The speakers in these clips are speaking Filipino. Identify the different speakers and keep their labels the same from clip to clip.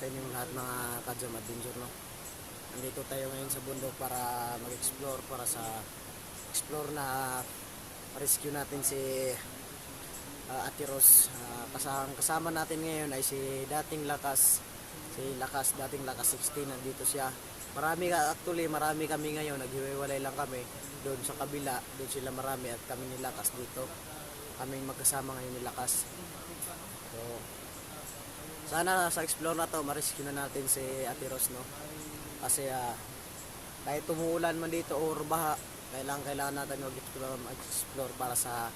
Speaker 1: sa inyong lahat mga ka-Jam Adventure, no? Nandito tayo ngayon sa bundok para mag-explore, para sa explore na rescue natin si Ate Ros. Kasama natin ngayon ay si dating Lakas, dating Lakas 16, nandito siya. Marami kami ngayon, naghiwalay lang kami. Doon sa kabila, doon sila marami at kami ni Lakas dito. Kaming magkasama ngayon ni Lakas. So, sana sa explore na to, ma-rescue na natin si Ate Ros, no? Kasi kahit tumuulan man dito or baha, kailangan natin mag-explore para sa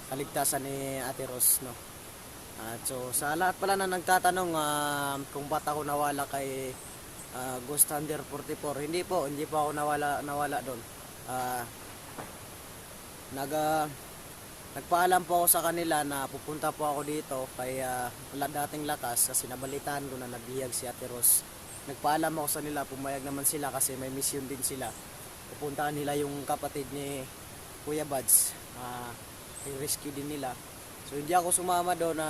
Speaker 1: kaligtasan ni Ate Ros, no? So sa lahat pala na nagtatanong kung ba't ako nawala kay Ghost Thunder 44, hindi po ako nawala doon. Nagpaalam po ako sa kanila na pupunta po ako dito kay dating Lakas kasi nabalitaan ko na nabihag si Ate Ros. Nagpaalam ako sa nila, pumayag naman sila kasi may mission din sila. Pupuntahan nila yung kapatid ni Kuya Buds, i-rescue din nila. So hindi ako sumama doon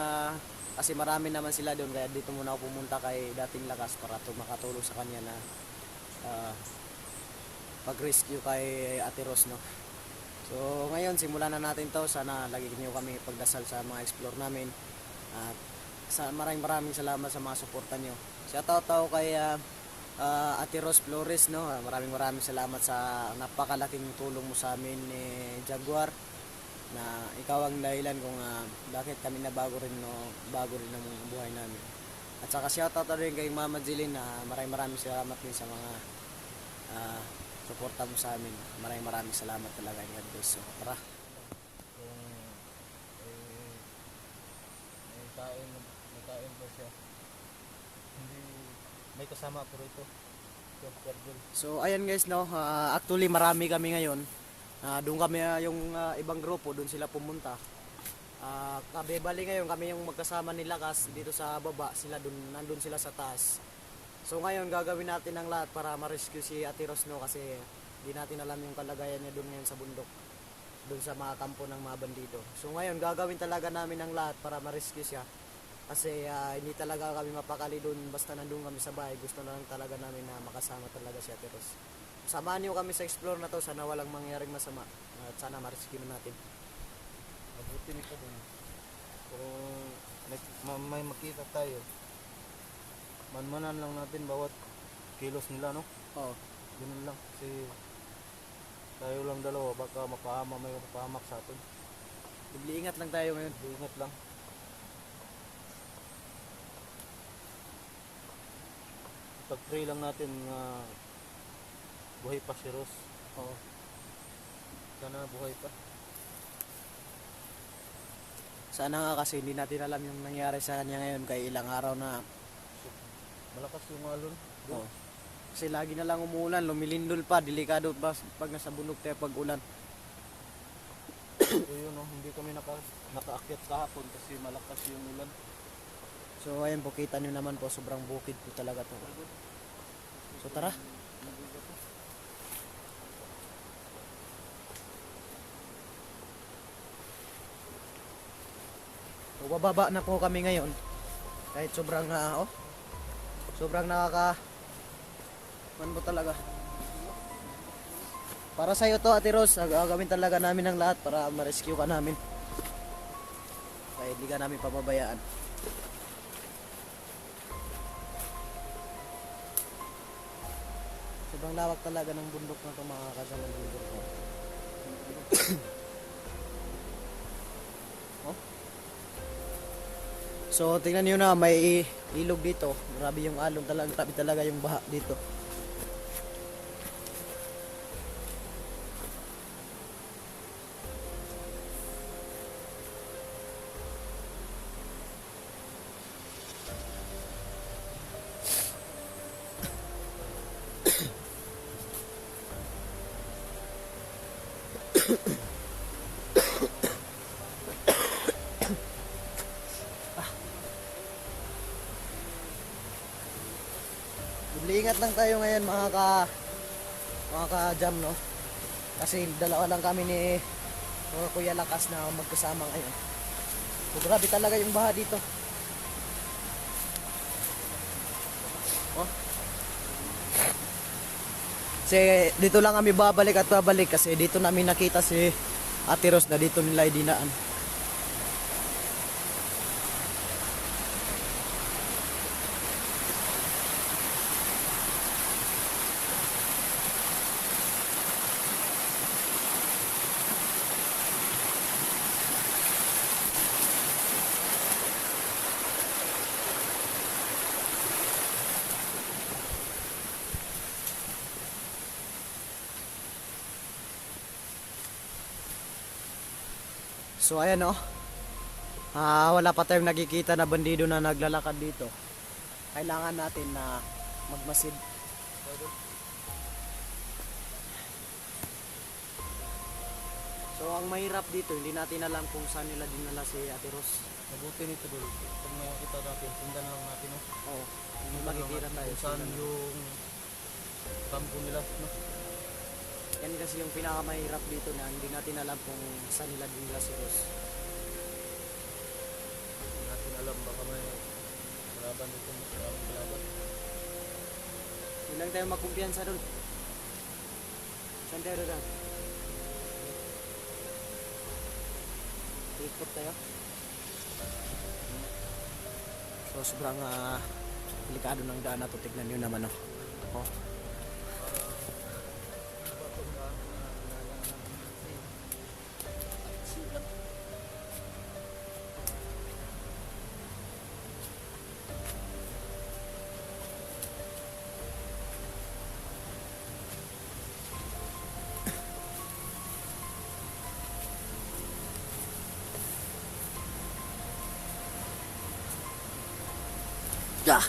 Speaker 1: kasi marami naman sila doon, kaya dito muna ako pumunta kay dating Lakas para makatulong sa kanya na pag-rescue kay Ate Ros, no? So ngayon simulan na natin to. Sana lagi niyo kami pagdasal sa mga explore namin. At maraming salamat sa mga suporta niyo. Shoutout ako kay Ate Ros Flores, no? Maraming salamat sa napakalaking tulong mo sa amin ni Jaguar, na ikaw ang dahilan kung bakit kami nabago rin ang buhay namin. At saka shoutout rin kay Mama Jilin na maraming salamat din sa mga suporta mo sa amin. Maraming salamat talaga. God bless. So tara.
Speaker 2: Kung may kain po siya, hindi may kasama ako rito.
Speaker 1: So ayan guys, no, actually marami kami ngayon. Doon kami yung ibang grupo, doon sila pumunta. Kabebali ngayon kami yung magkasama ni Lakas dito sa baba, nandun sila sa taas. So ngayon gagawin natin ang lahat para ma-rescue si Ate Ros, no, kasi hindi natin alam yung kalagayan niya doon ngayon sa bundok, doon sa mga kampo ng mga bandido. So ngayon gagawin talaga namin ang lahat para ma-rescue siya, kasi hindi talaga kami mapakali doon basta nandun kami sa bahay. Gusto na lang talaga namin na makasama talaga si Ate Ros. Samahan niyo kami sa explore na to, sana walang mangyaring masama at sana ma-rescue na natin.
Speaker 2: Mabuti nito doon. Kung may makita tayo, manmanan lang natin bawat kilos nila, no?
Speaker 1: Oo.
Speaker 2: Ganun lang. Kasi tayo lang dalawa, baka may mapahamak sa atin.
Speaker 1: Ingat lang tayo ngayon.
Speaker 2: Ingat lang. Pag-pray lang natin na buhay pa si Ros.
Speaker 1: Oo.
Speaker 2: Sana buhay pa.
Speaker 1: Sana nga, kasi hindi natin alam yung nangyari sa kanya ngayon, kay ilang araw na.
Speaker 2: Malakas yung alon.
Speaker 1: Oo. Kasi lagi na lang umuulan, lumilindol pa, delikado pa pag nasa bundok tayo pag ulan.
Speaker 2: So yun, no, hindi kami nakaakyat kahapon kasi malakas yung ulan.
Speaker 1: So ayun po, kita nyo naman po, sobrang bukid po talaga to. So tara. So, bababa na po kami ngayon. Kahit sobrang man po talaga. Para sa iyo to, Ate Ros, gagawin talaga namin ang lahat para ma-rescue ka namin. Kaya hindi ka namin pababayaan. Sobrang lawak talaga ng bundok na ito, mga kasamang bundok ko. Oh? So tingnan niyo na, may ilog dito. Grabe yung alon talaga, grabe talaga yung baha dito. Ingat lang tayo ngayon mga ka-jam, no? Kasi dalawa lang kami ni Kuya Lakas na magkasama ngayon. So, grabe talaga yung baha dito.
Speaker 2: Oh,
Speaker 1: Kasi dito lang kami babalik at babalik kasi dito namin nakita si Ate Rose na dito nila idinaan. So ayan oh. Wala pa tayong nakikita na bandido na naglalakad dito. Kailangan natin na magmasid. So ang mahirap dito, hindi natin alam kung saan nila dinala si Ate Rose.
Speaker 2: mabuti nito dul. Pag makikita natin, sundan lang natin, no?
Speaker 1: Oo.
Speaker 2: Sundan
Speaker 1: Makikita
Speaker 2: lang natin
Speaker 1: tayo.
Speaker 2: kung saan
Speaker 1: sundan.
Speaker 2: yung kampo nila, no?
Speaker 1: Yan kasi yung pinakamahirap dito na hindi natin alam kung saan nila dinala si Rose.
Speaker 2: Hindi natin alam, baka may kalaban dito, maraming kalaban.
Speaker 1: Hindi lang tayo magkumpiyansa doon. Saan tayo doon? Ikot tayo. So sobrang delikado ng daan na to. Tignan nyo naman oh. Oh. Yeah.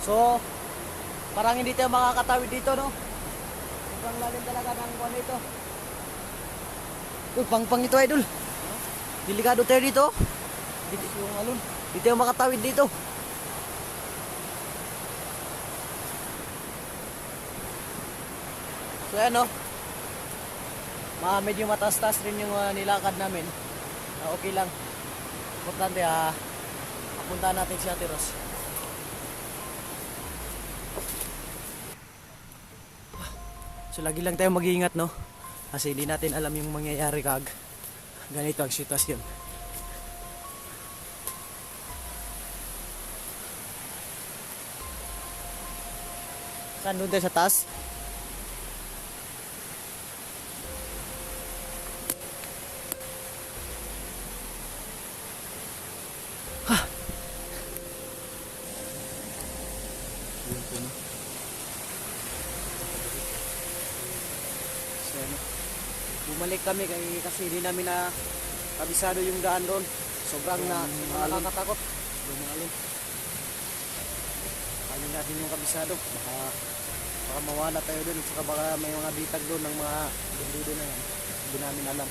Speaker 1: So, parang hindi tayo makakatawid dito, no? Sobrang lalim talaga ng kuwan dito. Uy, pang ito, idol. Delikado tayo dito. Dito yung alon. Hindi tayo makatawid dito. So, yan, no? Medyo mataas-taas rin yung nilakad namin. Okay lang. Importante, apuntahan natin si Ate Rose. So lagi lang tayo mag-iingat, no? Kasi hindi natin alam yung mangyayari kag ganito ang sitwasyon. Saan doon tayo sa taas? So, bumalik kami kasi hindi namin na kabisado yung daan doon. Sobrang nakakatakot. Lumalin. Kaya natin yung kabisado. Baka mawala tayo doon. Saka baka may mga bitag doon ng mga bandido na yan. Hindi namin alam.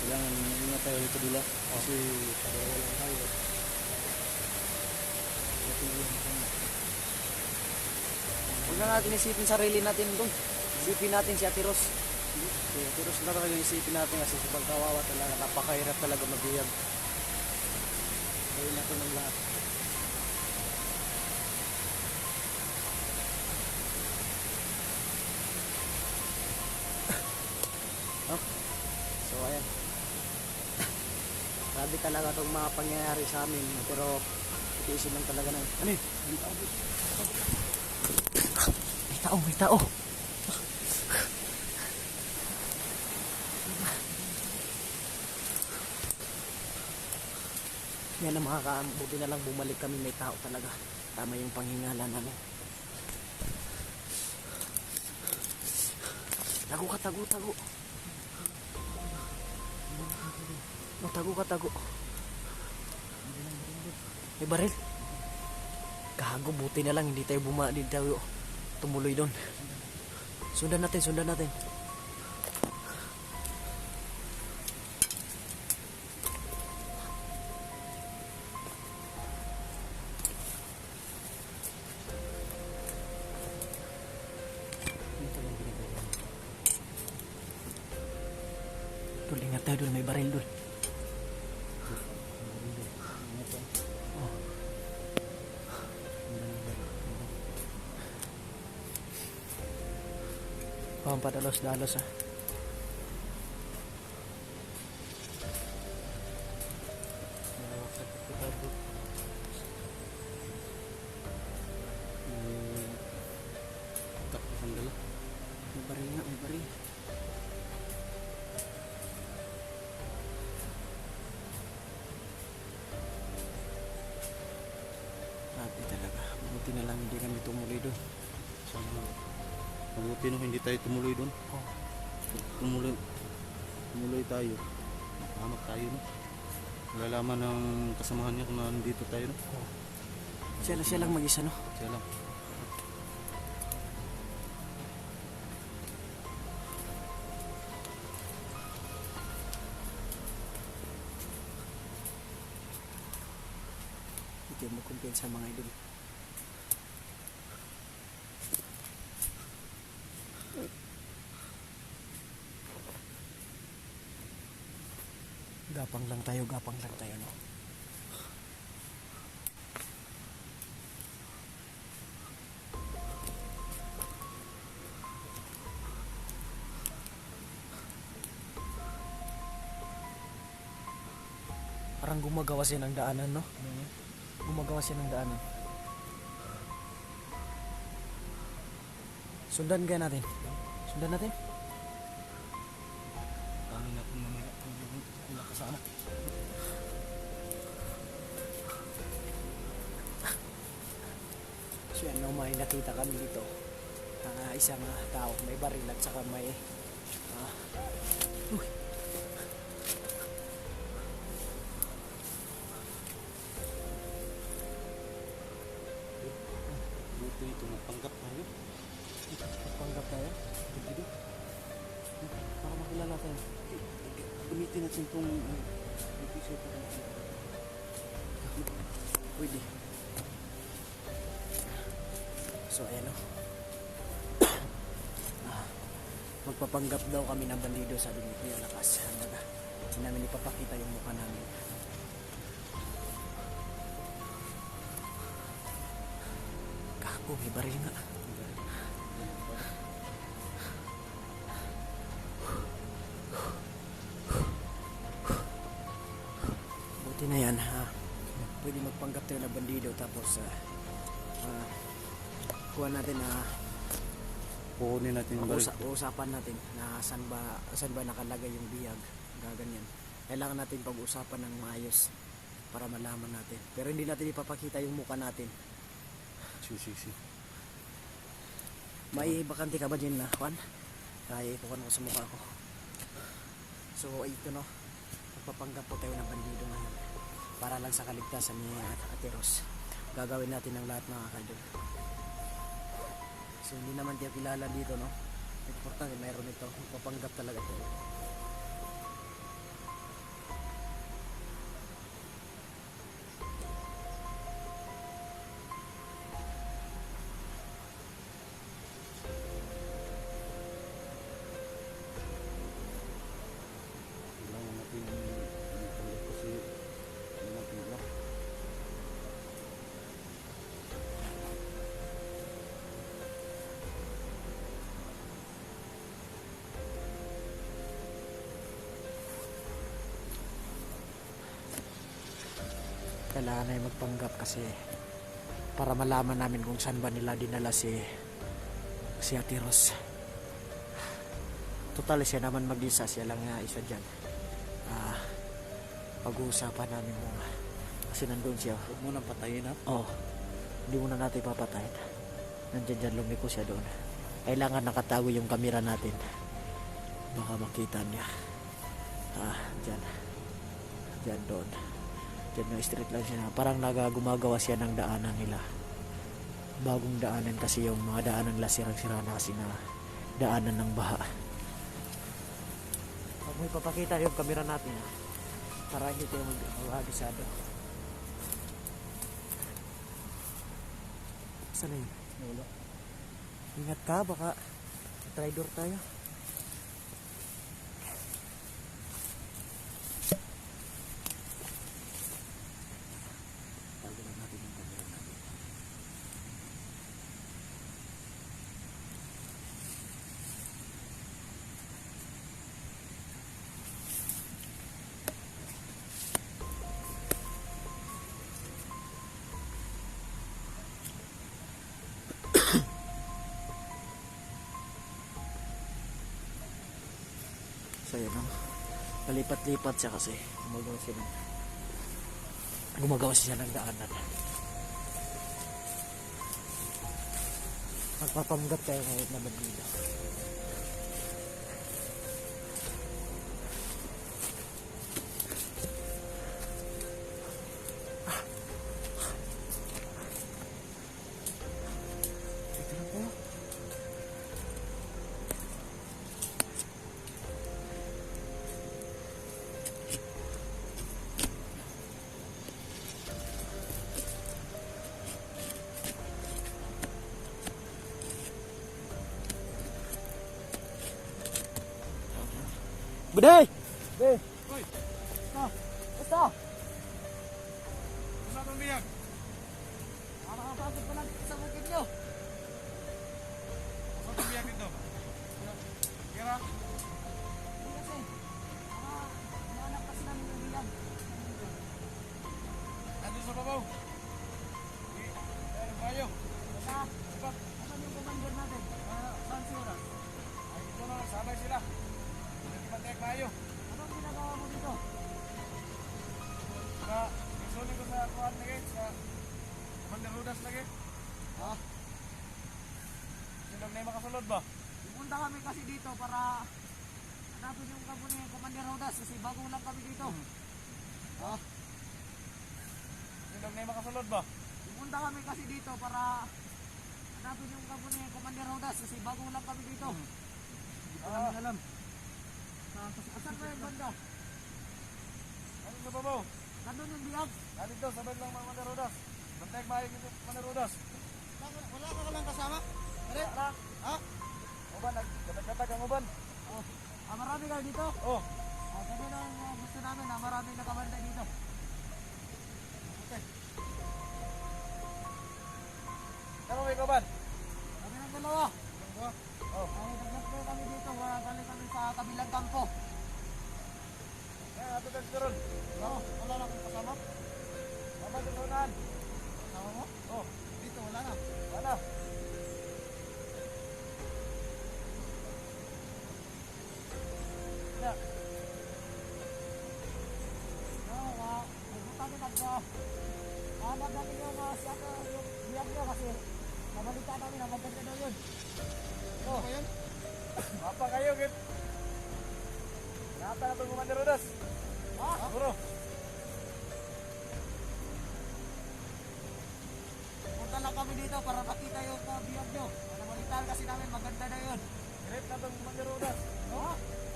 Speaker 2: Kailangan ingat tayo dito dila. Kasi para walang tayo.
Speaker 1: Huwag na natin isipin sarili natin doon. Isipin natin si Ate Rose. Si Ate Rose na talaga isipin natin kasi sobrang kawawa talaga. Napakahirap talaga magbiyag. Gawin natin ng lahat. Oh. So ayan. Grabe talaga itong mga pangyayari sa amin. Pero itiisin lang talaga na. Ano yun? May tao, may tao. Yan ang mga buti na lang bumalik kami, may tao talaga. Tama yung panghingalan namin. Tago ka, tago, tago. Oh, tago ka, tago. May baril. Gago, buti na lang hindi tayo hindi tayo tumuloy doon. Sundan natin, sundan natin. Ingat tayo, Pampadalos-dalos ah.
Speaker 2: Malawak sa pagkakabot. Tapos ang dala.
Speaker 1: May bari nga, may bari. Grabe talaga. Buti na lang hindi kami tumuloy doon.
Speaker 2: Sana mabuti no hindi tayo tumuloy doon.
Speaker 1: Oh.
Speaker 2: Tumuloy tayo. Mahamak tayo no. Nalalaman ng kasamahan niya kung nandito tayo no.
Speaker 1: Siya lang mag-isa no.
Speaker 2: Siya lang.
Speaker 1: Hindi mo kumpiyansa mga idol. Gapang lang tayo no. Parang gumagawa siya ng daanan no. Gumagawa siya ng daanan. Sundan kaya natin. Sundan natin.
Speaker 2: Kami na kung mamaya kung wala kasama.
Speaker 1: So yan no, may nakita kami dito. Isang tao, may baril at saka may uy.
Speaker 2: Buti ito magpanggap tayo.
Speaker 1: Panggap tayo. Dito. Para makilala tayo.
Speaker 2: Gamitin natin itong episode na ito.
Speaker 1: Pwede. So ayan o. Magpapanggap daw kami ng bandido, sabi ni Kuya Lakas. Hanggang hindi namin ipapakita yung mukha namin. Kako, may baril nga. Buti na yan ha. Pwede magpanggap tayo ng bandido tapos kuha natin
Speaker 2: Pukunin natin yung baril.
Speaker 1: usapan natin na saan ba nakalagay yung bihag, gaganyan. Kailangan natin pag-usapan ng maayos para malaman natin. Pero hindi natin ipapakita yung mukha natin.
Speaker 2: Si.
Speaker 1: May bakante ka ba dyan na, Juan? Kaya ipukan ko sa mukha ko. So ito no, magpapanggap po tayo ng bandido ngayon para lang sa kaligtasan ni Ate Ros. Gagawin natin ang lahat mga kaidol. So hindi naman tayo kilala dito no. Importante mayroon ito. Magpapanggap talaga tayo.
Speaker 2: Kailangan natin magpanggap kasi hindi natin alam.
Speaker 1: Kailangan ay magpanggap kasi para malaman namin kung saan ba nila dinala si Ate Ros. Total siya naman mag-isa, siya lang nga isa dyan. Pag-uusapan namin muna kasi nandun siya.
Speaker 2: Huwag mo nang patayin ha.
Speaker 1: Hindi muna natin papatayin. Nandiyan dyan, lumiko siya doon. Kailangan nakatago yung kamera natin. Baka makita niya. Dyan doon. Dyan yung street lang siya. Parang gumagawa siya ng daanan nila. Bagong daanan kasi yung mga daanan nila sirang-sira na kasi na daanan ng baha. Huwag mo ipapakita yung kamera natin para hindi tayo mag-agisado. Saan na yun?
Speaker 2: Wala.
Speaker 1: Ingat ka, baka traitor tayo. Tagalin natin yung kamera natin. So yun, no? Palipat-lipat siya kasi gumagawa siya ng daanan. Magpapanggap tayo ngayon na Manila. Buday!
Speaker 2: Uy!
Speaker 1: Basta!
Speaker 2: Ano itong biyag?
Speaker 1: Nakakapagod pa lang sa bukid nyo.
Speaker 2: Ano itong biyag ito? Kira?
Speaker 1: Hindi kasi, naanak kasi namin yung bilang.
Speaker 2: Nandun sa babaw? Ano kayo?
Speaker 1: Basta, asan yung commander natin? Saan si Oras?
Speaker 2: Ay, ito na, sabay sila. Hindi pa tayo kayo.
Speaker 1: Anong ginagawa mo dito?
Speaker 2: Isunin ko sa kuhan lagi, sa Commander Rudas lagi.
Speaker 1: Ha?
Speaker 2: Sino na yung makasulod ba?
Speaker 1: Pupunta kami kasi dito para hanapin yung kampo ni Commander Rodas kasi bago lang kami dito. Ha?
Speaker 2: Sino na yung makasulod ba?
Speaker 1: Pupunta kami kasi dito para hanapin yung kampo ni Commander Rodas kasi bago lang kami dito. Hindi pa namin alam. Asan ba yung banda?
Speaker 2: Ano sa babaw?
Speaker 1: Nandun yung biyag?
Speaker 2: Nandito, sabay lang mga Commander Rudas. Bantay bahay dito, Commander Rudas.
Speaker 1: Wala ka lang kasama?
Speaker 2: Wala.
Speaker 1: Ha?
Speaker 2: Uban, nagkatag ang uban.
Speaker 1: Marami kayo dito?
Speaker 2: Oh,
Speaker 1: Sabi na gusto namin na maraming nakabanda dito. Okay.
Speaker 2: ano may uban?
Speaker 1: Kami ng dalawa.
Speaker 2: Oh,
Speaker 1: Ay, naglatlo kami dito. Wala kami sa kabilang kampo.
Speaker 2: yan, ato tagsuron.
Speaker 1: Wala na akong kasama.
Speaker 2: Mama, tutunan.
Speaker 1: Kasama mo?
Speaker 2: Oh,
Speaker 1: Dito, wala na.
Speaker 2: wala. Ya,
Speaker 1: Pupunta kami hanap natin yung yung biyag nyo kasi nabalita namin na maganda daw yun.
Speaker 2: oh, yun? Apa kayo, Git? Nata na itong Commander Rudas.
Speaker 1: Ha?
Speaker 2: Siguro.
Speaker 1: Punta lang kami dito para makita yung biyag nyo. Nabalitaan kasi namin maganda daw yun.
Speaker 2: Great na itong Commander Rudas.
Speaker 1: Ha?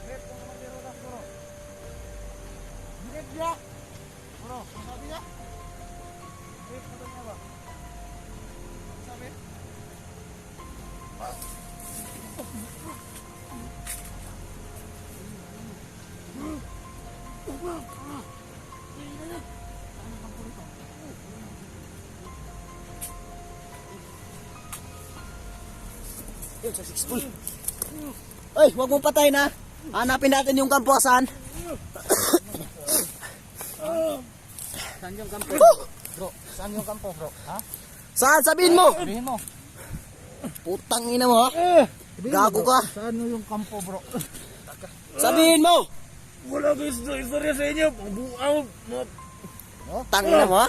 Speaker 2: Great itong Commander Rudas, siguro.
Speaker 1: Biyag niya? Bro, sabi niya?
Speaker 2: Great na itong niya ba?
Speaker 1: Sabi? Yun, sa 6 pool. Ay, huwag mong patay na. Hanapin natin yung kampo saan.
Speaker 2: Saan yung kampo? Bro, saan yung kampo, bro? Ha?
Speaker 1: Saan? Sabihin mo.
Speaker 2: Sabihin mo.
Speaker 1: Putang ina mo ha. Gago ka.
Speaker 2: Saan yung kampo, bro?
Speaker 1: Sabihin mo.
Speaker 2: Wala ko istorya sa inyo. Buaw.
Speaker 1: Tangina mo ha.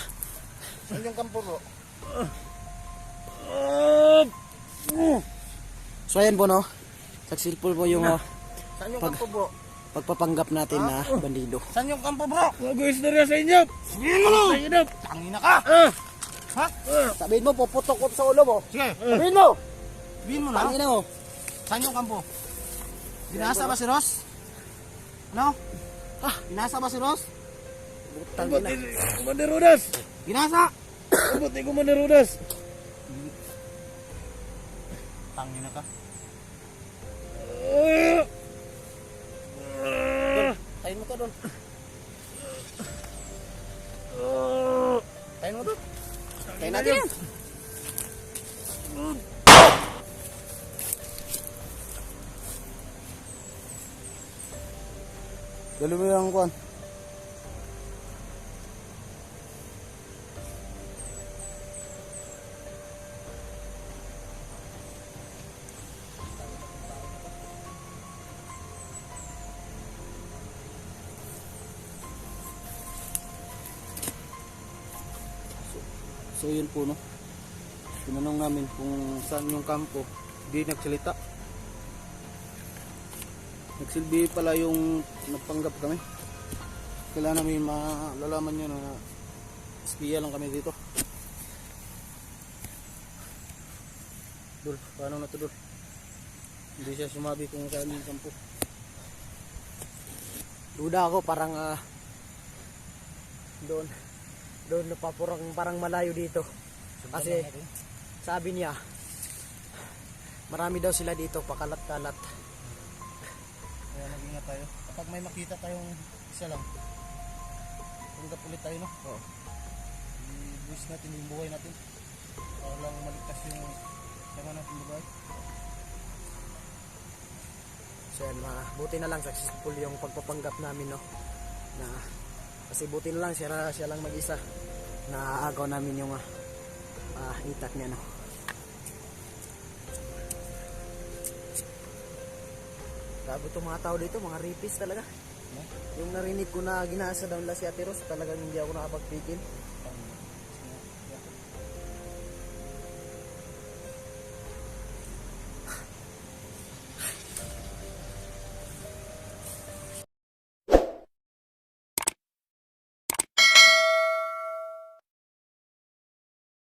Speaker 2: Saan yung kampo, bro?
Speaker 1: So ayan po no. Successful po yung
Speaker 2: Saan yung kampo, bro?
Speaker 1: pagpapanggap natin na bandido.
Speaker 2: Saan yung kampo, bro? Wala ko istorya sa inyo. Sabihin mo. Tangina ka. Ha?
Speaker 1: Sabihin mo, puputok ko sa ulo mo.
Speaker 2: Sige.
Speaker 1: Sabihin mo.
Speaker 2: Sabihin mo na.
Speaker 1: Tangina mo.
Speaker 2: Saan yung kampo? Binasa ba si Ross? Ano? Binasa ba si Ross?
Speaker 1: Tangina.
Speaker 2: Commander Rudas! Binasa! Abot ni Commander Rudas! Tangina ka.
Speaker 1: Tayin mo to doon. Tayin mo to. Tayin natin yan. Dali mo yung kuwan.
Speaker 2: So yun po no. Tinanong namin kung saan yung kampo. Hindi nagsalita. Nagsilbi pala yung nagpanggap kami. Kailangan namin malalaman nyo na espiya lang kami dito. Dul, paano na to Dul? Hindi siya sumabi kung saan yung kampo.
Speaker 1: Duda ako parang doon pa parang malayo dito. Kasi sabi niya marami daw sila dito, pakalat-kalat.
Speaker 2: Kaya mag-ingat tayo. Kapag may makita tayong isa lang, tanggap ulit tayo no? Oo. I-buwis natin yung buhay natin. Para lang maligtas yung sama natin buhay.
Speaker 1: So yan, buti na lang successful yung pagpapanggap namin no. Na kasi buti na lang siya lang mag-isa. Naaagaw namin yung itak niya no. Grabe itong mga tao dito, mga ripis talaga. Yung narinig ko na ginasa daw nila si Ate Ros, talagang hindi ako nakapagpigil.